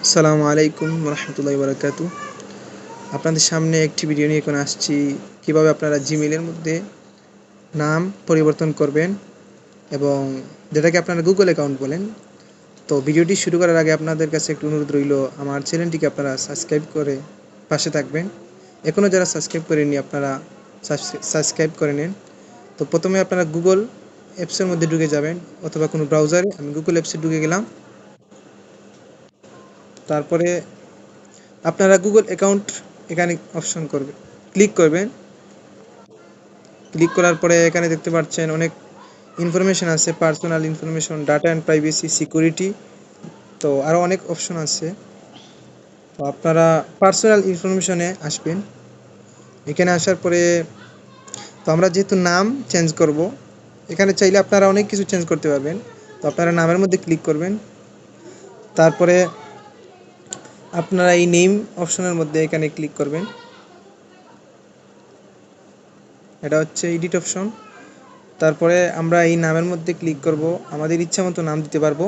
আসসালামু আলাইকুম রহমতুল্লাহি বারাকাতু। আপনাদের সামনে একটি ভিডিও নিয়ে এখন আসছি, কিভাবে আপনারা জিমেলের মধ্যে নাম পরিবর্তন করবেন এবং যেটাকে আপনারা গুগল অ্যাকাউন্ট বলেন। তো ভিডিওটি শুরু করার আগে আপনাদের কাছে একটু অনুরোধ রইল, আমার চ্যানেলটিকে আপনারা সাবস্ক্রাইব করে পাশে থাকবেন। এখনও যারা সাবস্ক্রাইব করেননি আপনারা সাবস্ক্রাইব করে নিন। তো প্রথমে আপনারা গুগল অ্যাপসের মধ্যে ঢুকে যাবেন অথবা কোনো ব্রাউজারে। আমি গুগল অ্যাপসে ঢুকে গেলাম। তারপরে আপনারা গুগল অ্যাকাউন্ট এখানে অপশন করবেন, ক্লিক করবেন। ক্লিক করার পরে এখানে দেখতে পাচ্ছেন অনেক ইনফরমেশন আছে, personal information, data and privacy, security. তো আরও অনেক অপশন আছে। তো আপনারা পার্সোনাল ইনফরমেশনে আসবেন। এখানে আসার পরে তো আমরা যেহেতু নাম চেঞ্জ করব, এখানে চাইলে আপনারা অনেক কিছু চেঞ্জ করতে পারবেন। তো আপনারা নামের মধ্যে ক্লিক করবেন। তারপরে আপনারা এই নেম অপশনের মধ্যে এখানে ক্লিক করবেন। এটা হচ্ছে এডিট অপশন। তারপরে আমরা এই নামের মধ্যে ক্লিক করব, আমাদের ইচ্ছা মতো নাম দিতে পারবো।